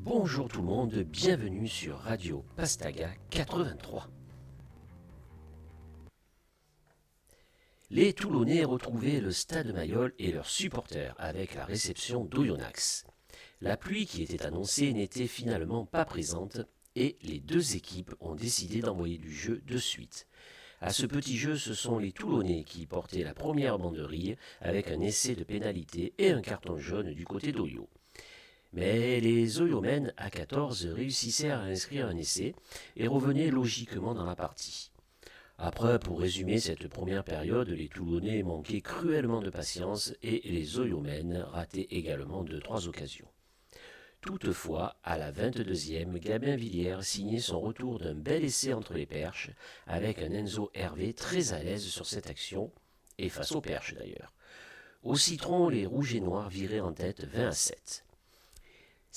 Bonjour tout le monde, bienvenue sur Radio Pastaga 83. Les Toulonnais retrouvaient le stade Mayol et leurs supporters avec la réception d'Oyonnax. La pluie qui était annoncée n'était finalement pas présente et les deux équipes ont décidé d'envoyer du jeu de suite. À ce petit jeu, ce sont les Toulonnais qui portaient la première banderille avec un essai de pénalité et un carton jaune du côté d'Oyo. Mais les Oyomènes à 14 réussissaient à inscrire un essai et revenaient logiquement dans la partie. Après, pour résumer cette première période, les Toulonnais manquaient cruellement de patience et les Oyomènes rataient également 2-3 occasions. Toutefois, à la 22e, Gabin Villiers signait son retour d'un bel essai entre les perches, avec un Enzo Hervé très à l'aise sur cette action, et face aux perches d'ailleurs. Au citron, les rouges et noirs viraient en tête 20-7.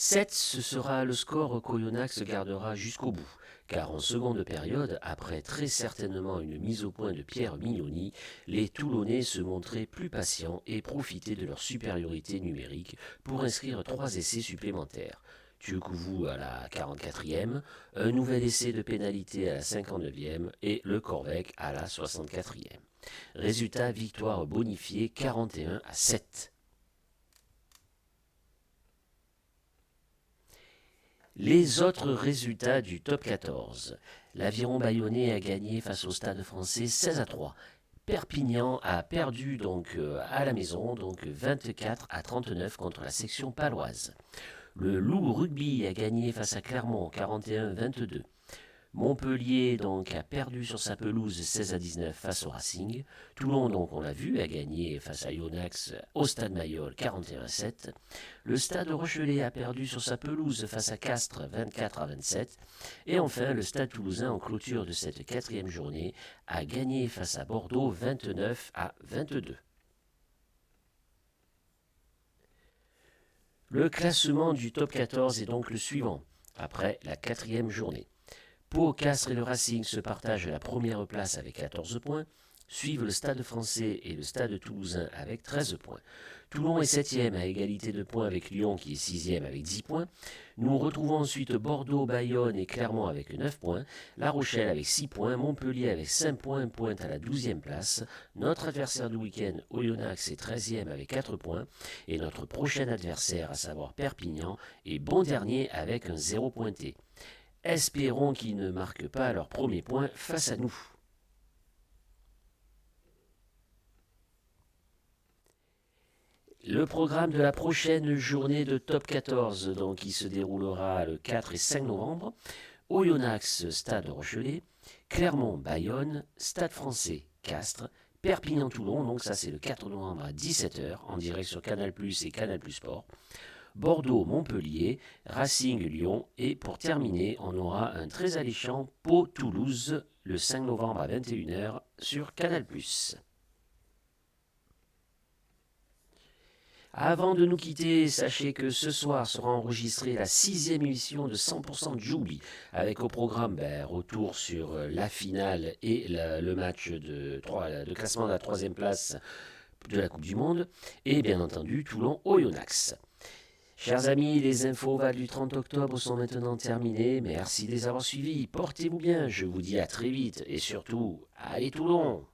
7, ce sera le score qu'Oyonnax gardera jusqu'au bout, car en seconde période, après très certainement une mise au point de Pierre Mignoni, les Toulonnais se montraient plus patients et profitaient de leur supériorité numérique pour inscrire 3 essais supplémentaires. Tukouvou à la 44e, un nouvel essai de pénalité à la 59e et le Corvec à la 64e. Résultat, victoire bonifiée 41-7. Les autres résultats du top 14. L'Aviron Bayonnais a gagné face au Stade Français 16-3. Perpignan a perdu à la maison 24-39 contre la section paloise. Le Loup Rugby a gagné face à Clermont 41-22. Montpellier a perdu sur sa pelouse 16-19 face au Racing. Toulon, on l'a vu, a gagné face à Oyonnax au Stade Mayol 41-7. Le Stade Rochelais a perdu sur sa pelouse face à Castres 24-27. Et enfin, le Stade Toulousain, en clôture de cette 4e journée, a gagné face à Bordeaux 29-22. Le classement du top 14 est donc le suivant, après la 4e journée. Pau, Castres et le Racing se partagent la première place avec 14 points, suivent le Stade Français et le Stade Toulousain avec 13 points. Toulon est 7e à égalité de points avec Lyon qui est 6e avec 10 points. Nous retrouvons ensuite Bordeaux, Bayonne et Clermont avec 9 points. La Rochelle avec 6 points, Montpellier avec 5 points pointe à la 12e place. Notre adversaire du week-end, Oyonnax, est 13e avec 4 points. Et notre prochain adversaire, à savoir Perpignan, est bon dernier avec un 0 pointé. Espérons qu'ils ne marquent pas leur premier point face à nous. Le programme de la prochaine journée de top 14, qui se déroulera le 4 et 5 novembre, Oyonnax, Stade Rochelais, Clermont, Bayonne, Stade Français, Castres, Perpignan-Toulon, ça c'est le 4 novembre à 17h, en direct sur Canal+, et Canal+ Sport. Bordeaux, Montpellier, Racing, Lyon et pour terminer, on aura un très alléchant Pau, Toulouse le 5 novembre à 21h sur Canal+. Avant de nous quitter, sachez que ce soir sera enregistrée la 6e émission de 100% Djoubli, avec au programme retour sur la finale et le match de classement de la 3e place de la Coupe du Monde, et bien entendu Toulon-Oyonnax. Chers amis, les infos Val du 30 octobre sont maintenant terminées. Merci de les avoir suivis. Portez-vous bien. Je vous dis à très vite. Et surtout, allez Toulon!